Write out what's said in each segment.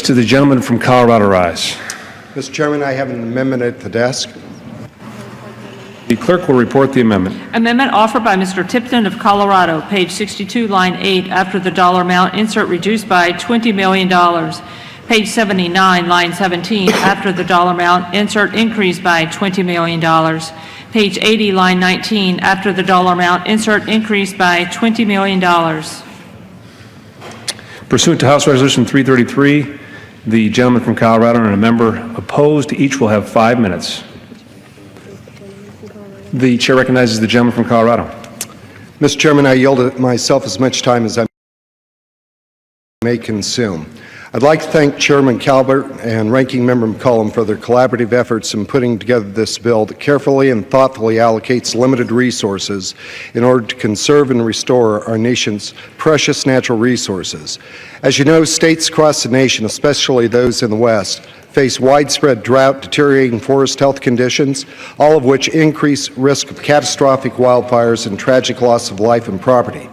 to the gentleman from Colorado rise? Mr. Chairman, I have an amendment at the desk. The clerk will report the amendment. Amendment offered by Mr. Tipton of Colorado, page 62, line 8, after the dollar amount, insert reduced by $20 million. Page 79, line 17, after the dollar amount, insert increase by $20 million. Page 80, line 19, after the dollar amount, insert increase by $20 million. Pursuant to House Resolution 333, the gentleman from Colorado and a member opposed, each will have 5 minutes. The chair recognizes the gentleman from Colorado. Mr. Chairman, I yield myself as much time as I may consume. I'd like to thank Chairman Calvert and Ranking Member McCollum for their collaborative efforts in putting together this bill that carefully and thoughtfully allocates limited resources in order to conserve and restore our nation's precious natural resources. As you know, states across the nation, especially those in the West, face widespread drought, deteriorating forest health conditions, all of which increase risk of catastrophic wildfires and tragic loss of life and property.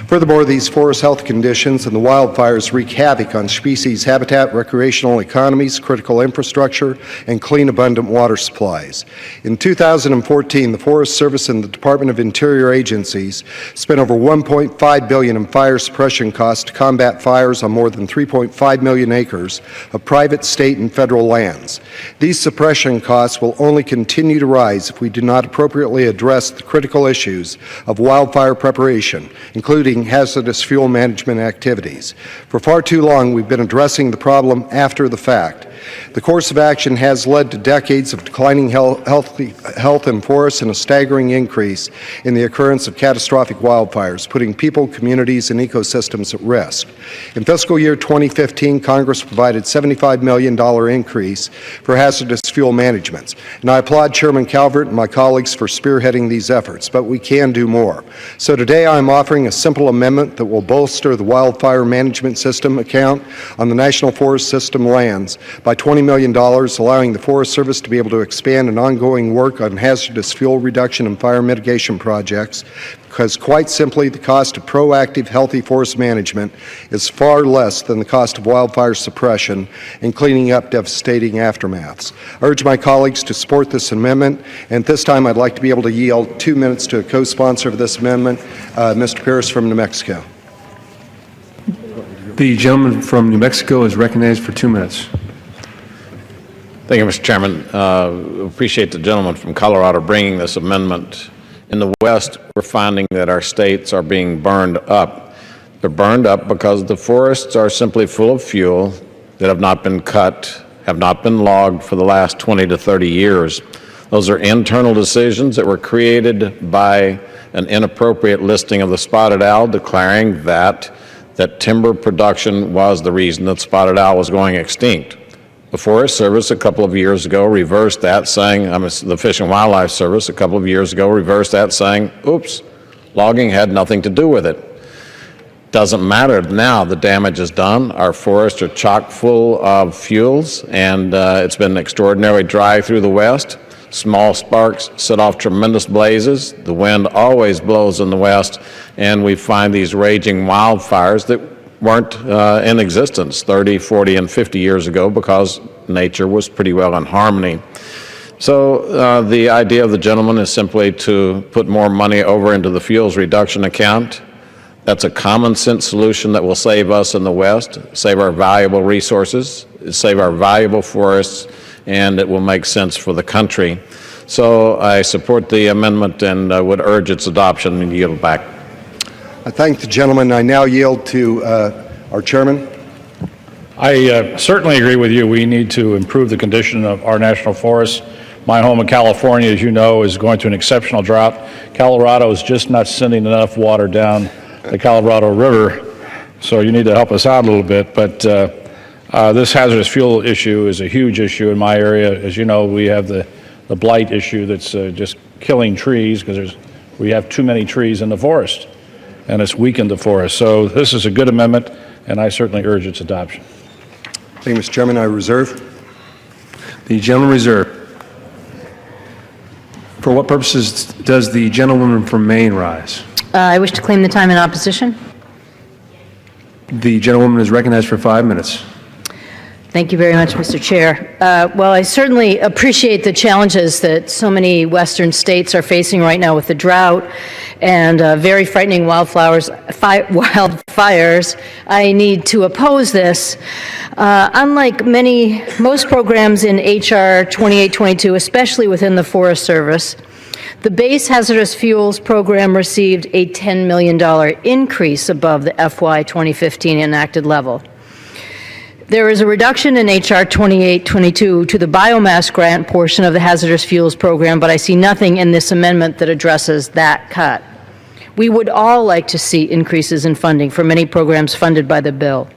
Furthermore, these forest health conditions and the wildfires wreak havoc on species habitat, recreational economies, critical infrastructure, and clean, abundant water supplies. In 2014, the Forest Service and the Department of Interior agencies spent over $1.5 billion in fire suppression costs to combat fires on more than 3.5 million acres of private, state, and federal lands. These suppression costs will only continue to rise if we do not appropriately address the critical issues of wildfire preparation, including hazardous fuel management activities. For far too long, we've been addressing the problem after the fact. The course of action has led to decades of declining health in forests and a staggering increase in the occurrence of catastrophic wildfires, putting people, communities, and ecosystems at risk. In fiscal year 2015, Congress provided $75 million increase for hazardous fuel management, and I applaud Chairman Calvert and my colleagues for spearheading these efforts, but we can do more. So today I'm offering a simple amendment that will bolster the wildfire management system account on the National Forest System lands by $20 million, allowing the Forest Service to be able to expand an ongoing work on hazardous fuel reduction and fire mitigation projects, because quite simply the cost of proactive, healthy forest management is far less than the cost of wildfire suppression and cleaning up devastating aftermaths. I urge my colleagues to support this amendment, and at this time I'd like to be able to yield 2 minutes to a co-sponsor of this amendment, Mr. Pierce from New Mexico. The gentleman from New Mexico is recognized for 2 minutes. Thank you, Mr. Chairman. Appreciate the gentleman from Colorado bringing this amendment. In the West, we're finding that our states are being burned up. They're burned up because the forests are simply full of fuel that have not been cut, have not been logged for the last 20 to 30 years. Those are internal decisions that were created by an inappropriate listing of the spotted owl, declaring that timber production was the reason that spotted owl was going extinct. The Forest Service a couple of years ago reversed that, saying, the Fish and Wildlife Service a couple of years ago reversed that, saying, oops, logging had nothing to do with it. Doesn't matter now, the damage is done. Our forests are chock full of fuels, and it's been extraordinarily dry through the West. Small sparks set off tremendous blazes. The wind always blows in the West, and we find these raging wildfires that weren't in existence 30, 40, and 50 years ago because nature was pretty well in harmony. So the idea of the gentleman is simply to put more money over into the fuels reduction account. That's a common sense solution that will save us in the West, save our valuable resources, save our valuable forests, and it will make sense for the country. So I support the amendment and would urge its adoption and yield back. I thank the gentleman. I now yield to our chairman. I certainly agree with you. We need to improve the condition of our national forests. My home in California, as you know, is going through an exceptional drought. Colorado is just not sending enough water down the Colorado River, so you need to help us out a little bit. But this hazardous fuel issue is a huge issue in my area. As you know, we have the blight issue that's just killing trees because we have too many trees in the forest, and it's weakened the forest. So this is a good amendment, and I certainly urge its adoption. Thank you, Mr. Chairman. I reserve. The gentleman reserved. For what purposes does the gentlewoman from Maine rise? I wish to claim the time in opposition. The gentlewoman is recognized for 5 minutes. Thank you very much, Mr. Chair. Well, I certainly appreciate the challenges that so many western states are facing right now with the drought and very frightening wildfires. I need to oppose this. Unlike most programs in H.R. 2822, especially within the Forest Service, the base hazardous fuels program received a $10 million increase above the FY 2015 enacted level. There is a reduction in H.R. 2822 to the biomass grant portion of the hazardous fuels program, but I see nothing in this amendment that addresses that cut. We would all like to see increases in funding for many programs funded by the bill.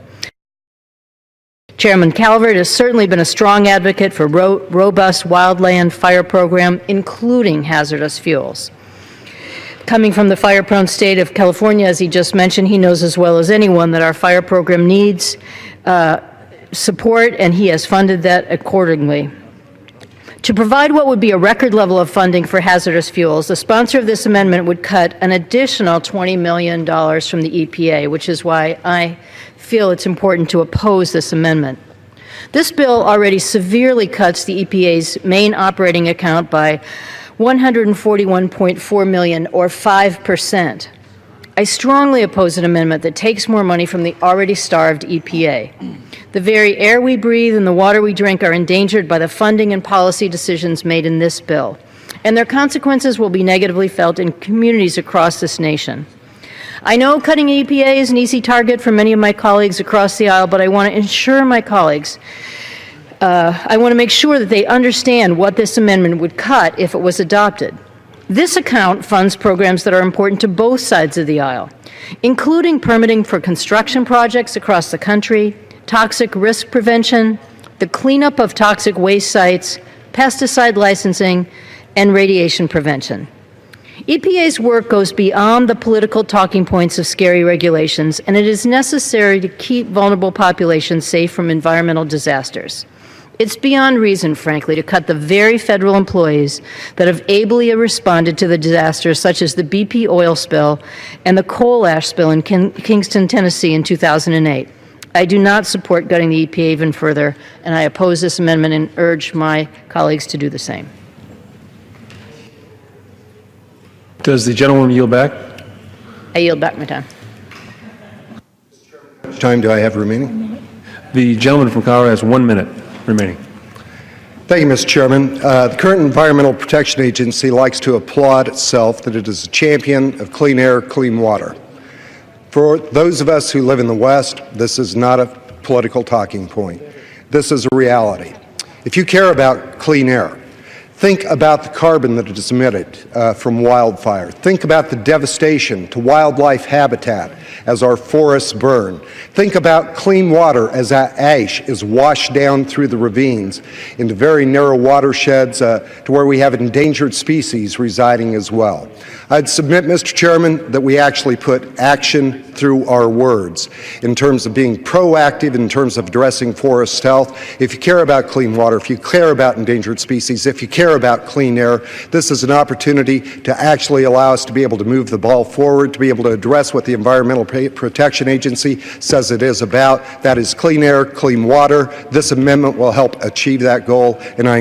Chairman Calvert has certainly been a strong advocate for robust wildland fire program, including hazardous fuels. Coming from the fire-prone state of California, as he just mentioned, he knows as well as anyone that our fire program needs support, and he has funded that accordingly. To provide what would be a record level of funding for hazardous fuels, the sponsor of this amendment would cut an additional $20 million from the EPA, which is why I feel it's important to oppose this amendment. This bill already severely cuts the EPA's main operating account by $141.4 million, or 5%. I strongly oppose an amendment that takes more money from the already starved EPA. The very air we breathe and the water we drink are endangered by the funding and policy decisions made in this bill, and their consequences will be negatively felt in communities across this nation. I know cutting EPA is an easy target for many of my colleagues across the aisle, but I want to ensure my colleagues, I want to make sure that they understand what this amendment would cut if it was adopted. This account funds programs that are important to both sides of the aisle, including permitting for construction projects across the country, toxic risk prevention, the cleanup of toxic waste sites, pesticide licensing, and radiation prevention. EPA's work goes beyond the political talking points of scary regulations, and it is necessary to keep vulnerable populations safe from environmental disasters. It's beyond reason, frankly, to cut the very federal employees that have ably responded to the disasters such as the BP oil spill and the coal ash spill in Kingston, Tennessee in 2008. I do not support gutting the EPA even further, and I oppose this amendment and urge my colleagues to do the same. Does the gentleman yield back? I yield back my time. How much time do I have remaining? The gentleman from Colorado has 1 minute remaining. Thank you, Mr. Chairman. The current Environmental Protection Agency likes to applaud itself that it is a champion of clean air, clean water. For those of us who live in the West, this is not a political talking point. This is a reality. If you care about clean air, think about the carbon that is emitted from wildfire. Think about the devastation to wildlife habitat as our forests burn. Think about clean water as that ash is washed down through the ravines into very narrow watersheds to where we have endangered species residing as well. I'd submit, Mr. Chairman, that we actually put action through our words in terms of being proactive, in terms of addressing forest health. If you care about clean water, if you care about endangered species, if you care about clean air, this is an opportunity to actually allow us to be able to move the ball forward, to be able to address what the Environmental Protection Agency says it is about. That is clean air, clean water. This amendment will help achieve that goal, and I